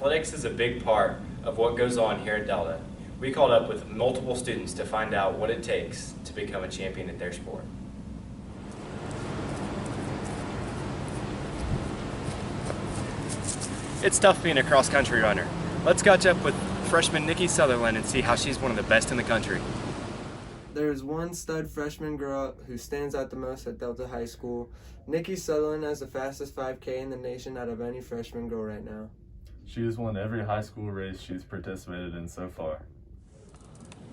Athletics is a big part of what goes on here at Delta. We called up with multiple students to find out what it takes to become a champion at their sport. It's tough being a cross-country runner. Let's catch up with freshman Nikki Sutherland and see how she's one of the best in the country. There's one stud freshman girl who stands out the most at Delta High School. Nikki Sutherland has the fastest 5K in the nation out of any freshman girl right now. She has won every high school race she's participated in so far.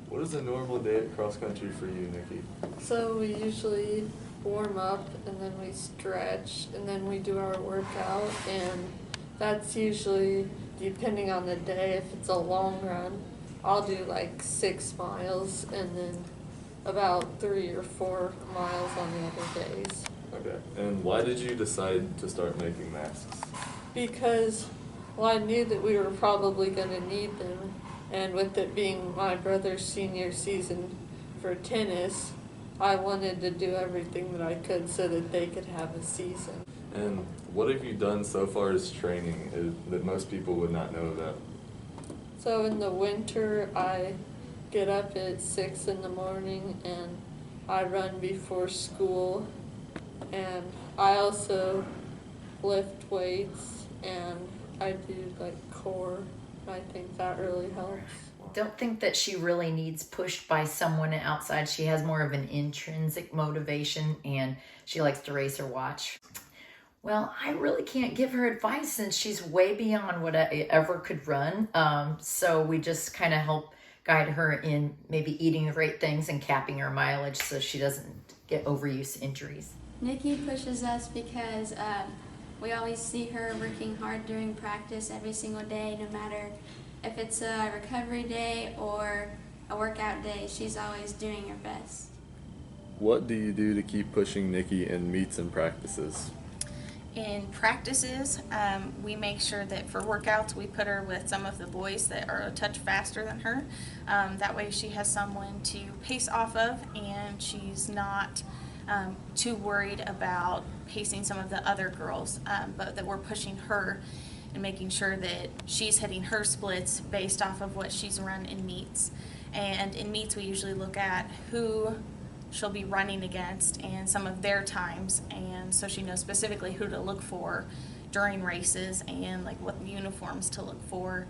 What is a normal day at cross country for you, Nikki? So we usually warm up and then we stretch and then we do our workout, and that's usually depending on the day. If it's a long run, I'll do like 6 miles and then about 3 or 4 miles on the other days. Okay. And why did you decide to start making masks? Because, well, I knew that we were probably going to need them, and with it being my brother's senior season for tennis, I wanted to do everything that I could so that they could have a season. And what have you done so far as training that most people would not know about? So in the winter, I get up at 6 in the morning and I run before school, and I also lift weights and I do like core. I think that really helps. Don't think that she really needs pushed by someone outside. She has more of an intrinsic motivation and she likes to race her watch. Well, I really can't give her advice since she's way beyond what I ever could run. So we just kind of help guide her in maybe eating the right things and capping her mileage so she doesn't get overuse injuries. Nikki pushes us because we always see her working hard during practice every single day, no matter if it's a recovery day or a workout day. She's always doing her best. What do you do to keep pushing Nikki in meets and practices? In practices, we make sure that for workouts we put her with some of the boys that are a touch faster than her. That way she has someone to pace off of, and she's not too worried about pacing some of the other girls, but that we're pushing her and making sure that she's hitting her splits based off of what she's run in meets. And in meets we usually look at who she'll be running against and some of their times, and so she knows specifically who to look for during races and like what uniforms to look for.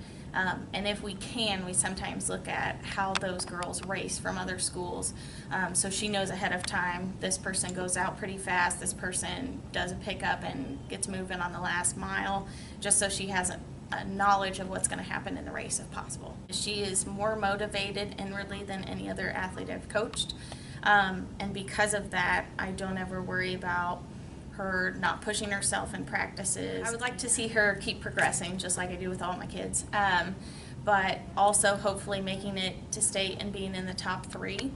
And if we can, we sometimes look at how those girls race from other schools, so she knows ahead of time this person goes out pretty fast, this person does a pickup and gets moving on the last mile, just so she has a knowledge of what's going to happen in the race if possible. She is more motivated inwardly than any other athlete I've coached. And because of that, I don't ever worry about her not pushing herself in practices. I would like to see her keep progressing just like I do with all my kids, but also hopefully making it to state and being in the top 3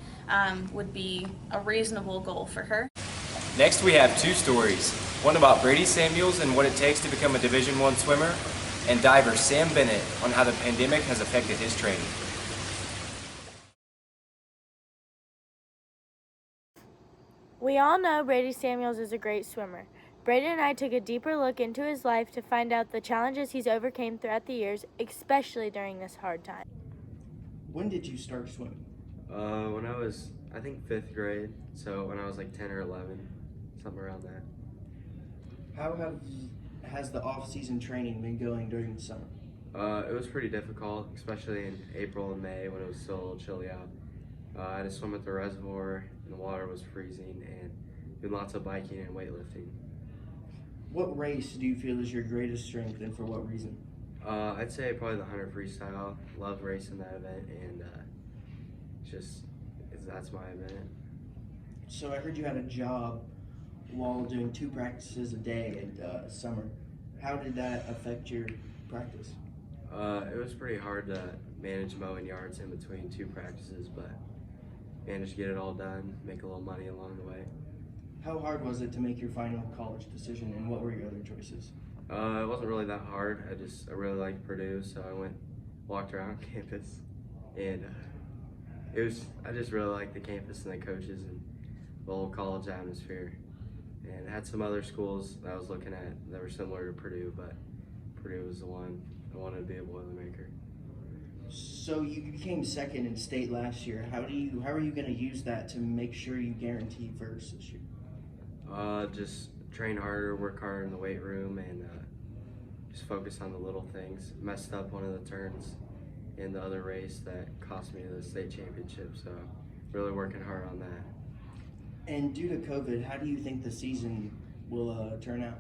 would be a reasonable goal for her. Next we have 2 stories, one about Brady Samuels and what it takes to become a Division I swimmer, and diver Sam Bennett on how the pandemic has affected his training. We all know Brady Samuels is a great swimmer. Brady and I took a deeper look into his life to find out the challenges he's overcame throughout the years, especially during this hard time. When did you start swimming? When I was, I think 5th grade, so when I was like 10 or 11, something around that. How has the off-season training been going during the summer? It was pretty difficult, especially in April and May when it was still a little chilly out. I had to swim at the reservoir and the water was freezing, and doing lots of biking and weightlifting. What race do you feel is your greatest strength, and for what reason? I'd say probably the 100 freestyle. Love racing that event, and that's my event. So I heard you had a job while doing 2 practices a day in summer. How did that affect your practice? It was pretty hard to manage mowing yards in between 2 practices, but managed to get it all done, make a little money along the way. How hard was it to make your final college decision, and what were your other choices? It wasn't really that hard. I really liked Purdue, so I walked around campus, and I just really liked the campus and the coaches and the whole college atmosphere. And I had some other schools that I was looking at that were similar to Purdue, but Purdue was the one I wanted to be a Boilermaker. So you became second in state last year. How are you going to use that to make sure you guarantee first this year? Just train harder, work harder in the weight room, and just focus on the little things. Messed up one of the turns in the other race that cost me the state championship, so really working hard on that. And due to COVID, how do you think the season will turn out?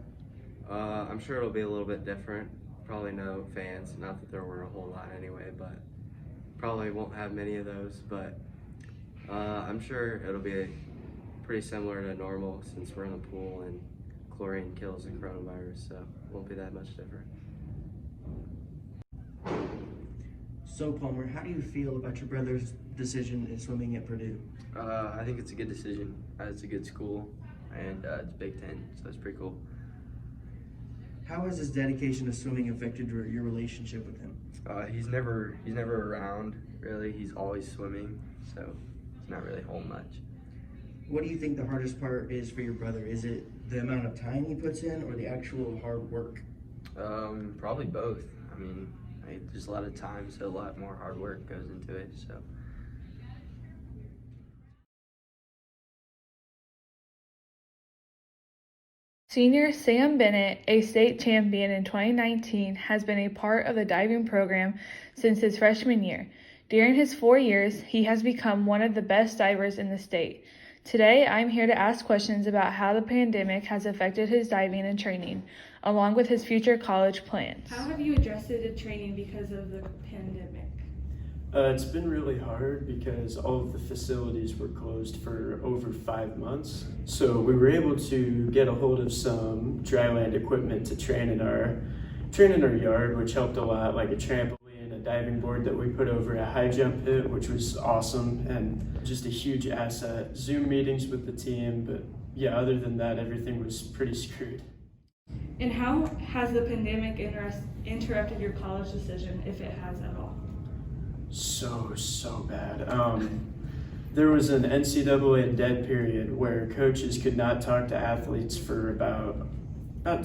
I'm sure it'll be a little bit different. Probably no fans, not that there were a whole lot anyway, but probably won't have many of those, but I'm sure it'll be pretty similar to normal since we're in a pool and chlorine kills the coronavirus, so it won't be that much different. So Palmer, how do you feel about your brother's decision in swimming at Purdue? I think it's a good decision. It's a good school, and it's Big Ten, so it's pretty cool. How has his dedication to swimming affected your relationship with him? He's never around, really. He's always swimming, so he's not really home much. What do you think the hardest part is for your brother? Is it the amount of time he puts in or the actual hard work? Probably both. I mean, there's a lot of time, so a lot more hard work goes into it, so. Senior Sam Bennett, a state champion in 2019, has been a part of the diving program since his freshman year. During his 4 years, he has become one of the best divers in the state. Today, I'm here to ask questions about how the pandemic has affected his diving and training, along with his future college plans. How have you adjusted to training because of the pandemic? It's been really hard because all of the facilities were closed for over 5 months. So we were able to get a hold of some dryland equipment to train in our yard, which helped a lot, like a trampoline, a diving board that we put over a high jump pit, which was awesome and just a huge asset. Zoom meetings with the team, but yeah, other than that, everything was pretty screwed. And how has the pandemic interrupted your college decision, if it has at all? So bad. There was an NCAA dead period where coaches could not talk to athletes for about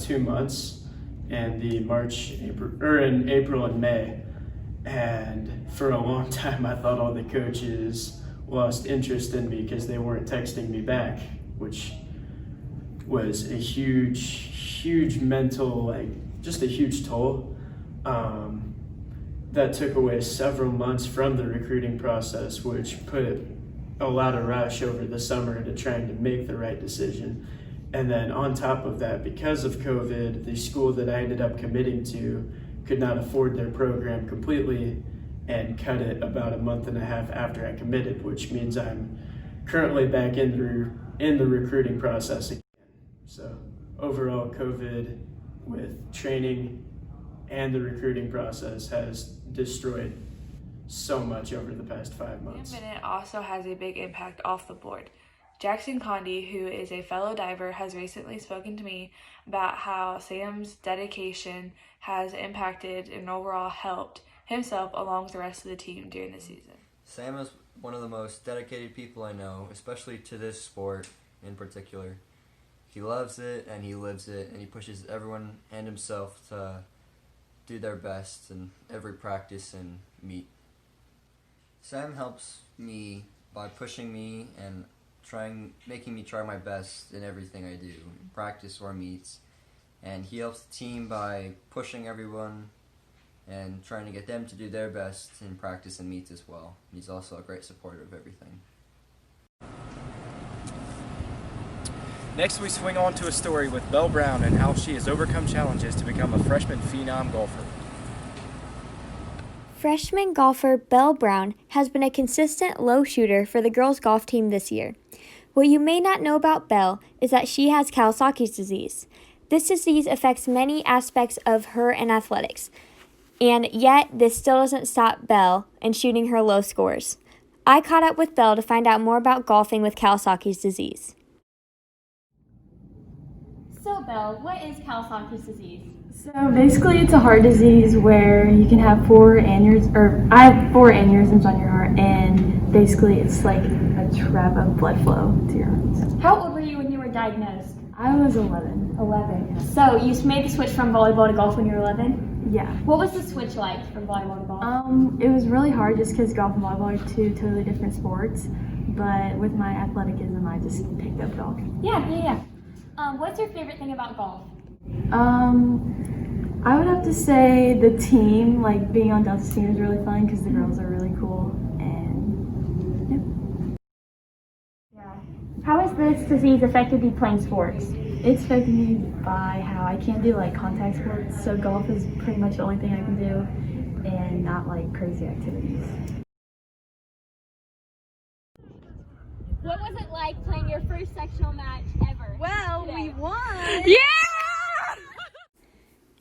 2 months, and in April and May. And for a long time, I thought all the coaches lost interest in me because they weren't texting me back, which was a huge mental, just a huge toll. That took away several months from the recruiting process, which put a lot of rush over the summer into trying to make the right decision. And then on top of that, because of COVID, the school that I ended up committing to could not afford their program completely and cut it about a month and a half after I committed, which means I'm currently back in the recruiting process again. So overall, COVID with training and the recruiting process has destroyed so much over the past 5 months. Sam Bennett also has a big impact off the board. Jackson Condi, who is a fellow diver, has recently spoken to me about how Sam's dedication has impacted and overall helped himself along with the rest of the team during the season. Sam is one of the most dedicated people I know, especially to this sport in particular. He loves it and he lives it, and he pushes everyone and himself to do their best in every practice and meet. Sam helps me by pushing me and making me try my best in everything I do, in practice or meets. And he helps the team by pushing everyone and trying to get them to do their best in practice and meets as well. He's also a great supporter of everything. Next, we swing on to a story with Belle Brown and how she has overcome challenges to become a freshman phenom golfer. Freshman golfer Belle Brown has been a consistent low shooter for the girls' golf team this year. What you may not know about Belle is that she has Kawasaki's disease. This disease affects many aspects of her and athletics, and yet this still doesn't stop Belle in shooting her low scores. I caught up with Belle to find out more about golfing with Kawasaki's disease. So Belle, what is Kawasaki's disease? So basically it's a heart disease where you can have I have 4 aneurysms on your heart, and basically it's like a trap of blood flow to your heart. How old were you when you were diagnosed? I was 11. 11. So you made the switch from volleyball to golf when you were 11? Yeah. What was the switch like from volleyball to golf? It was really hard just because golf and volleyball are two totally different sports. But with my athleticism, I just picked up golf. Yeah. What's your favorite thing about golf? I would have to say the team, like being on Delta's team is really fun because the girls are really cool. And How has this disease affected you playing sports? it's affected me by how I can't do like contact sports, so golf is pretty much the only thing I can do, and not like crazy activities. What was it like playing your first sectional match ever? Well, we won.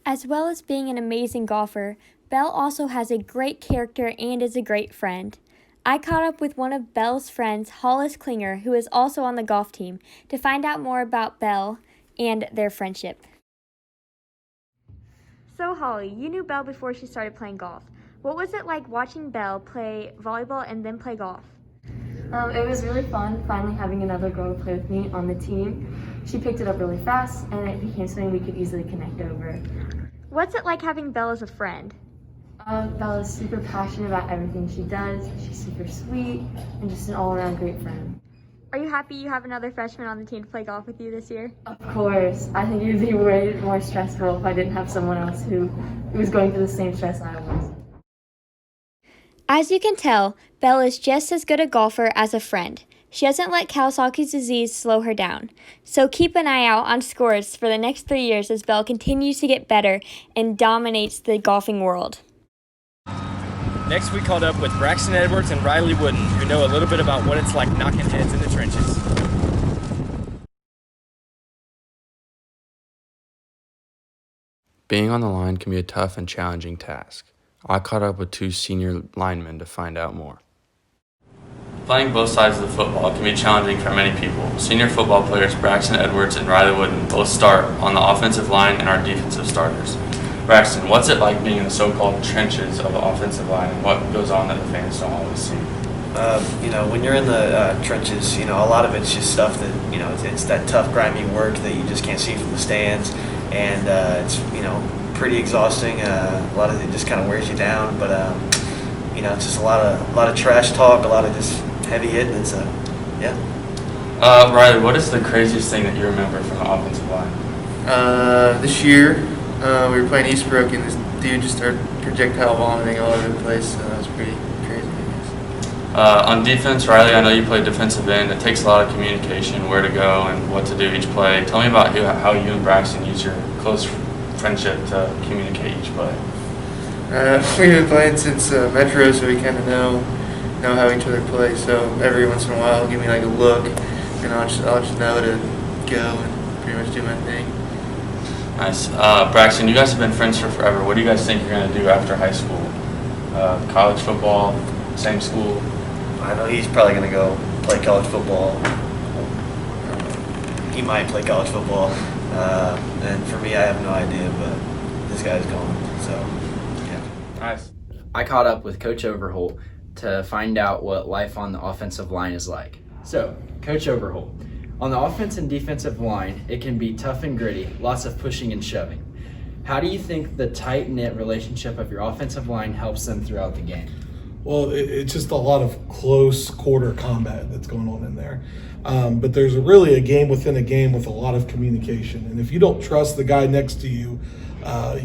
As well as being an amazing golfer, Belle also has a great character and is a great friend. I caught up with one of Belle's friends, Hollis Klinger, who is also on the golf team, to find out more about Belle and their friendship. So Holly, you knew Belle before she started playing golf. What was it like watching Belle play volleyball and then play golf? It was really fun finally having another girl to play with me on the team. She picked it up really fast and it became something we could easily connect over. What's it like having Belle as a friend? Bella's super passionate about everything she does. She's super sweet and just an all-around great friend. Are you happy you have another freshman on the team to play golf with you this year? Of course. I think it would be way more stressful if I didn't have someone else who was going through the same stress I was. As you can tell, Belle is just as good a golfer as a friend. She doesn't let Kawasaki's disease slow her down. So keep an eye out on scores for the next 3 years as Belle continues to get better and dominates the golfing world. Next, we called up with Braxton Edwards and Riley Wooden, who know a little bit about what it's like knocking heads in the trenches. Being on the line can be a tough and challenging task. I caught up with 2 senior linemen to find out more. Playing both sides of the football can be challenging for many people. Senior football players Braxton Edwards and Riley Wooden both start on the offensive line and are defensive starters. Braxton, what's it like being in the so-called trenches of the offensive line, and what goes on that the fans don't always see? When you're in the trenches, a lot of it's just stuff that, it's that tough, grimy work that you just can't see from the stands, and it's, pretty exhausting. A lot of it just kind of wears you down, but, it's just a lot of trash talk, a lot of just heavy hitting, and so, yeah. Riley, what is the craziest thing that you remember from the offensive line? This year, we were playing Eastbrook, and this dude just started projectile vomiting all over the place, so that was pretty crazy, I guess. On defense, Riley, I know you play defensive end. It takes a lot of communication, where to go and what to do each play. Tell me about how you and Braxton use your close friendship to communicate each play. We've been playing since Metro, so we kind of know how each other play, so every once in a while he'll give me like a look, and I'll just know to go and pretty much do my thing. Nice. Braxton, you guys have been friends for forever. What do you guys think you're going to do after high school? College football, same school? I know he's probably going to go play college football. He might play college football. And for me, I have no idea, but this guy's going. So, yeah. Nice. I caught up with Coach Overholt to find out what life on the offensive line is like. So, Coach Overholt, on the offense and defensive line, it can be tough and gritty, lots of pushing and shoving. How do you think the tight-knit relationship of your offensive line helps them throughout the game? Well, it's just a lot of close quarter combat that's going on in there. But there's really a game within a game with a lot of communication. And if you don't trust the guy next to you,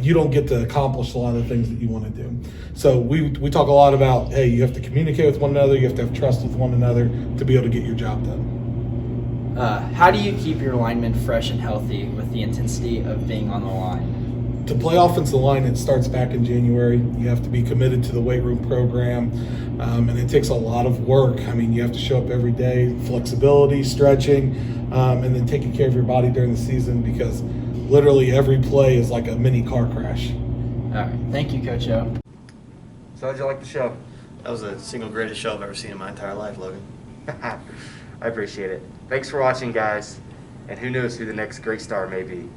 you don't get to accomplish a lot of the things that you want to do. So we talk a lot about, hey, you have to communicate with one another, you have to have trust with one another to be able to get your job done. How do you keep your linemen fresh and healthy with the intensity of being on the line? To play offensive line, it starts back in January. You have to be committed to the weight room program, and it takes a lot of work. I mean, you have to show up every day, flexibility, stretching, and then taking care of your body during the season, because literally every play is like a mini car crash. All right, thank you, Coach O. So how'd you like the show? That was the single greatest show I've ever seen in my entire life, Logan. I appreciate it. Thanks for watching, guys. And who knows who the next great star may be.